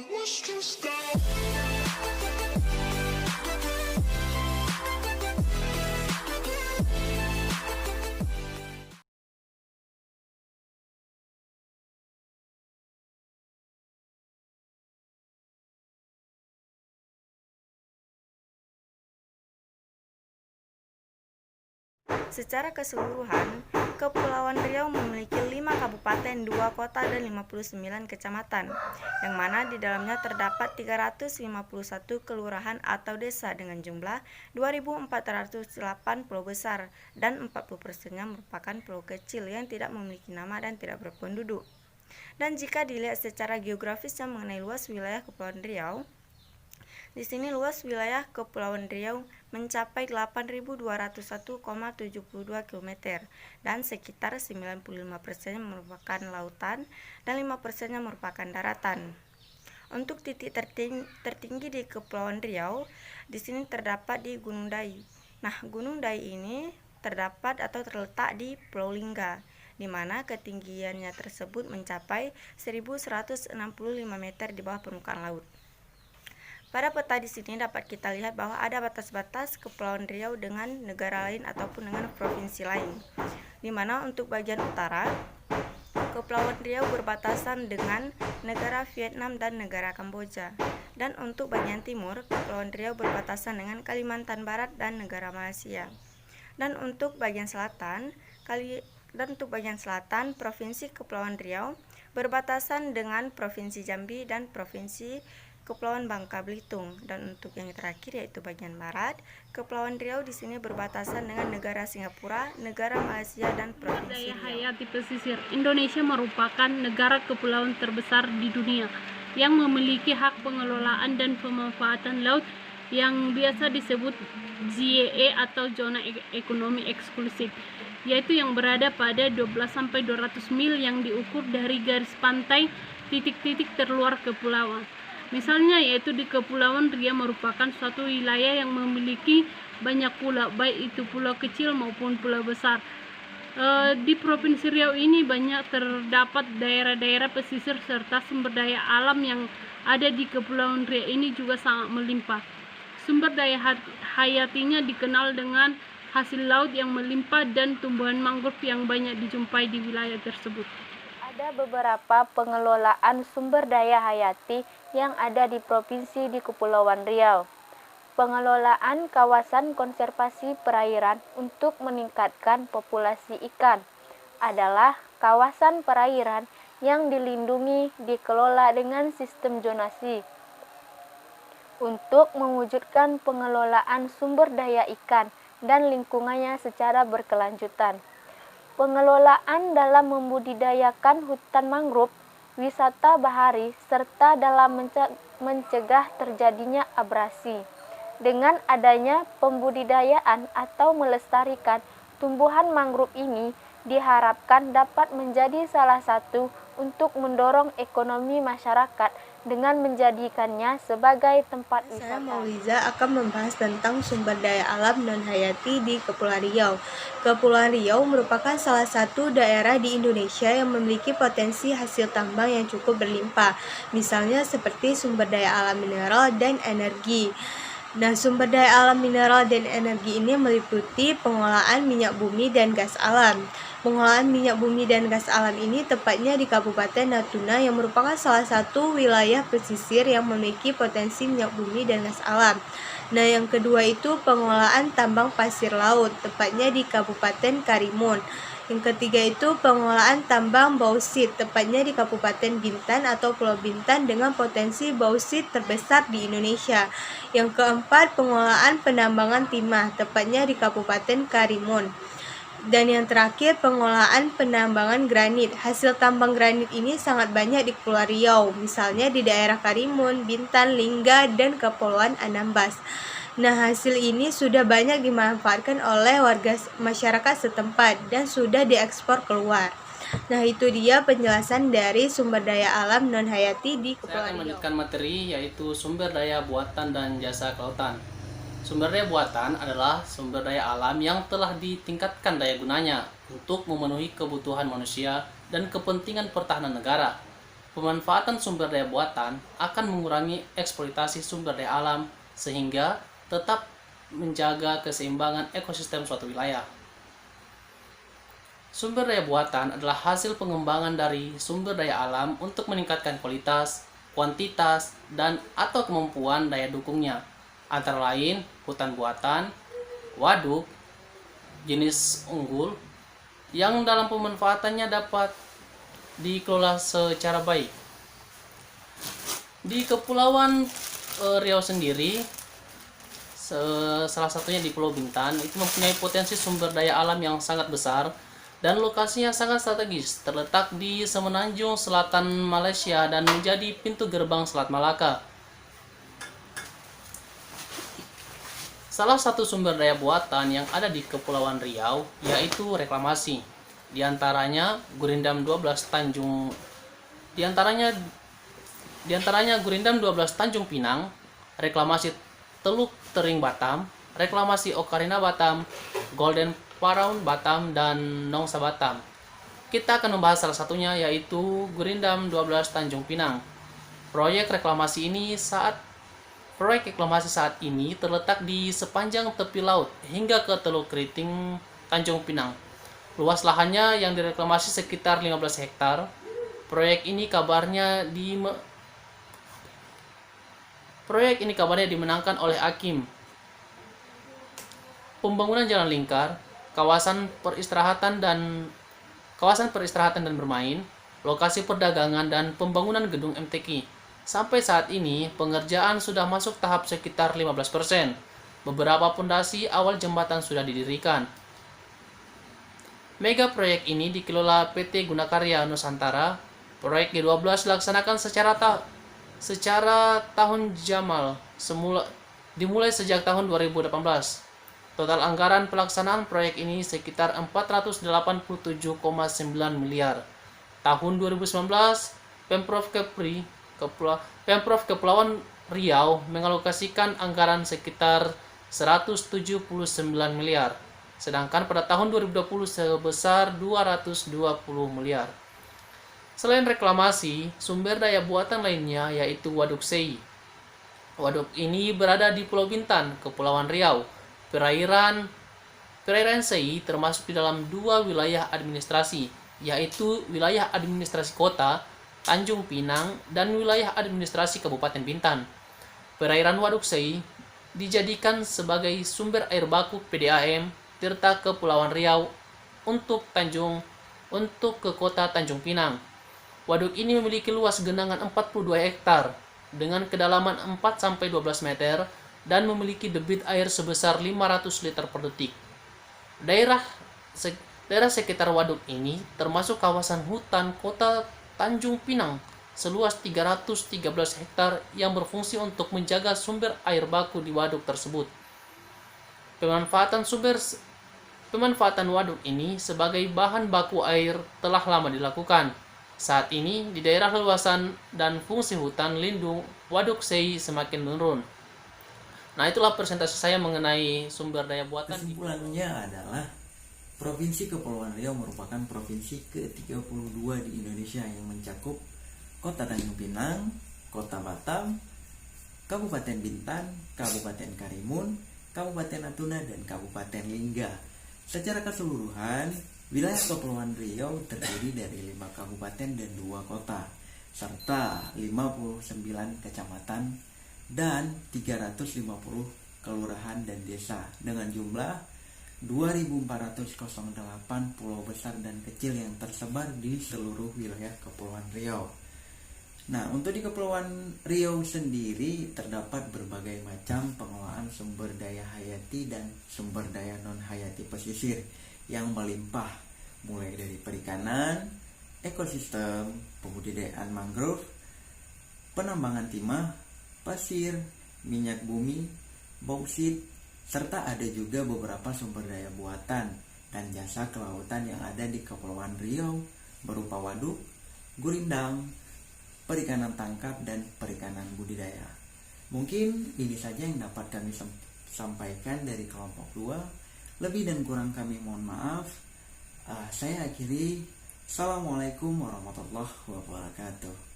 wish to stay. Secara keseluruhan, Kepulauan Riau memiliki 5 kabupaten, 2 kota, dan 59 kecamatan, yang mana di dalamnya terdapat 351 kelurahan atau desa dengan jumlah 2.408 pulau besar, dan 40%-nya merupakan pulau kecil yang tidak memiliki nama dan tidak berpenduduk. Dan jika dilihat secara geografisnya mengenai luas wilayah Kepulauan Riau, di sini luas wilayah Kepulauan Riau mencapai 8.201,72 km dan sekitar 95%-nya merupakan lautan dan 5%-nya merupakan daratan. Untuk titik tertinggi di Kepulauan Riau, di sini terdapat di Gunung Dai. Nah, Gunung Dai ini terdapat atau terletak di Pulau Lingga, di mana ketinggiannya tersebut mencapai 1.165 meter di bawah permukaan laut. Pada peta di sini dapat kita lihat bahwa ada batas-batas Kepulauan Riau dengan negara lain ataupun dengan provinsi lain. Di mana untuk bagian utara, Kepulauan Riau berbatasan dengan negara Vietnam dan negara Kamboja. Dan untuk bagian timur, Kepulauan Riau berbatasan dengan Kalimantan Barat dan negara Malaysia. Dan untuk bagian selatan, Provinsi Kepulauan Riau berbatasan dengan Provinsi Jambi dan Provinsi Kepulauan Bangka Belitung. Dan untuk yang terakhir yaitu bagian barat, Kepulauan Riau di sini berbatasan dengan negara Singapura, negara Malaysia, dan Provinsi Riau. Hayati pesisir Indonesia merupakan negara kepulauan terbesar di dunia yang memiliki hak pengelolaan dan pemanfaatan laut yang biasa disebut ZEE atau zona ekonomi eksklusif, yaitu yang berada pada 12-200 mil yang diukur dari garis pantai titik-titik terluar kepulauan. Misalnya yaitu di Kepulauan Riau merupakan suatu wilayah yang memiliki banyak pulau, baik itu pulau kecil maupun pulau besar. Di Provinsi Riau ini banyak terdapat daerah-daerah pesisir serta sumber daya alam yang ada di Kepulauan Riau ini juga sangat melimpah. Sumber daya hayatinya dikenal dengan hasil laut yang melimpah dan tumbuhan mangrove yang banyak dijumpai di wilayah tersebut. Ada beberapa pengelolaan sumber daya hayati yang ada di provinsi di Kepulauan Riau. Pengelolaan kawasan konservasi perairan untuk meningkatkan populasi ikan adalah kawasan perairan yang dilindungi dikelola dengan sistem zonasi. Untuk mewujudkan pengelolaan sumber daya ikan dan lingkungannya secara berkelanjutan. Pengelolaan dalam membudidayakan hutan mangrove, wisata bahari, serta dalam mencegah terjadinya abrasi. Dengan adanya pembudidayaan atau melestarikan tumbuhan mangrove ini, diharapkan dapat menjadi salah satu untuk mendorong ekonomi masyarakat dengan menjadikannya sebagai tempat wisata. Saya Mauliza akan membahas tentang sumber daya alam non-hayati di Kepulauan Riau. Kepulauan Riau merupakan salah satu daerah di Indonesia yang memiliki potensi hasil tambang yang cukup berlimpah, misalnya seperti sumber daya alam mineral dan energi. Nah, sumber daya alam mineral dan energi ini meliputi pengolahan minyak bumi dan gas alam. Pengolahan minyak bumi dan gas alam ini tepatnya di Kabupaten Natuna yang merupakan salah satu wilayah pesisir yang memiliki potensi minyak bumi dan gas alam. Nah, yang kedua itu pengolahan tambang pasir laut, tepatnya di Kabupaten Karimun. Yang ketiga itu pengolahan tambang bausit, tepatnya di Kabupaten Bintan atau Pulau Bintan dengan potensi bausit terbesar di Indonesia. Yang keempat pengolahan penambangan timah, tepatnya di Kabupaten Karimun. Dan yang terakhir pengolahan penambangan granit. Hasil tambang granit ini sangat banyak di Kepulauan Riau, misalnya di daerah Karimun, Bintan, Lingga, dan Kepulauan Anambas. Nah, hasil ini sudah banyak dimanfaatkan oleh warga masyarakat setempat dan sudah diekspor keluar. Nah, itu dia penjelasan dari sumber daya alam non-hayati di Kepulauan Riau. Saya akan melanjutkan materi yaitu sumber daya buatan dan jasa kelautan. Sumber daya buatan adalah sumber daya alam yang telah ditingkatkan daya gunanya untuk memenuhi kebutuhan manusia dan kepentingan pertahanan negara. pemanfaatan sumber daya buatan akan mengurangi eksploitasi sumber daya alam sehingga tetap menjaga keseimbangan ekosistem suatu wilayah. Sumber daya buatan adalah hasil pengembangan dari sumber daya alam untuk meningkatkan kualitas, kuantitas, dan atau kemampuan daya dukungnya, antara lain hutan buatan, waduk, jenis unggul, yang dalam pemanfaatannya dapat dikelola secara baik. Di Kepulauan Riau sendiri, salah satunya di Pulau Bintan, itu mempunyai potensi sumber daya alam yang sangat besar dan lokasinya sangat strategis, terletak di semenanjung selatan Malaysia dan menjadi pintu gerbang Selat Malaka. Salah satu sumber daya buatan yang ada di Kepulauan Riau yaitu reklamasi. Di antaranya Gurindam 12 Tanjung Pinang, reklamasi Teluk Tering Batam, reklamasi Ocarina Batam, Golden Paraun Batam, dan Nongsa Batam. Kita akan membahas salah satunya yaitu Gurindam 12 Tanjung Pinang. Proyek reklamasi saat ini terletak di sepanjang tepi laut hingga ke Teluk Keriting Tanjung Pinang. Luas lahannya yang direklamasi sekitar 15 hektar. Proyek ini kabarnya dimenangkan oleh Akim. Pembangunan jalan lingkar, kawasan peristirahatan dan bermain, lokasi perdagangan, dan pembangunan gedung MTQ. Sampai saat ini, pengerjaan sudah masuk tahap sekitar 15%. Beberapa pondasi awal jembatan sudah didirikan. Mega proyek ini dikelola PT Gunakarya Nusantara. Proyek G12 dilaksanakan secara tahun Jamal, dimulai sejak tahun 2018. Total anggaran pelaksanaan proyek ini sekitar 487,9 miliar. Tahun 2019, Pemprov Kepulauan Riau mengalokasikan anggaran sekitar 179 miliar, sedangkan pada tahun 2020 sebesar 220 miliar. Selain reklamasi, sumber daya buatan lainnya yaitu Waduk Sei. Waduk ini berada di Pulau Bintan, Kepulauan Riau. Perairan Sei termasuk di dalam dua wilayah administrasi, yaitu wilayah administrasi kota Tanjung Pinang dan wilayah administrasi Kabupaten Bintan. Perairan Waduk Sei dijadikan sebagai sumber air baku PDAM Tirta Kepulauan Riau untuk ke kota Tanjung Pinang. Waduk ini memiliki luas genangan 42 hektar dengan kedalaman 4-12 meter dan memiliki debit air sebesar 500 liter per detik. Daerah sekitar waduk ini termasuk kawasan hutan kota Tanjung Pinang seluas 313 hektar yang berfungsi untuk menjaga sumber air baku di waduk tersebut. Pemanfaatan waduk ini sebagai bahan baku air telah lama dilakukan. Saat ini di daerah luasan dan fungsi hutan lindung Waduk Sei semakin menurun. Nah, itulah presentasi saya mengenai sumber daya buatan. Kesimpulannya adalah Provinsi Kepulauan Riau merupakan provinsi ke-32 di Indonesia yang mencakup Kota Tanjung Pinang, Kota Batam, Kabupaten Bintan, Kabupaten Karimun, Kabupaten Natuna, dan Kabupaten Lingga. Secara keseluruhan, wilayah Kepulauan Riau terdiri dari 5 kabupaten dan 2 kota, serta 59 kecamatan dan 350 kelurahan dan desa dengan jumlah 2.408 pulau besar dan kecil yang tersebar di seluruh wilayah Kepulauan Riau. Nah, untuk di Kepulauan Riau sendiri terdapat berbagai macam pengelolaan sumber daya hayati dan sumber daya non-hayati pesisir yang melimpah, mulai dari perikanan, ekosistem, pembudidayaan mangrove, penambangan timah, pasir, minyak bumi, bauksit, serta ada juga beberapa sumber daya buatan dan jasa kelautan yang ada di Kepulauan Riau berupa waduk, gurindam, perikanan tangkap, dan perikanan budidaya. Mungkin ini saja yang dapat kami sampaikan dari kelompok 2. Lebih dan kurang kami mohon maaf. Saya akhiri. Assalamualaikum warahmatullahi wabarakatuh.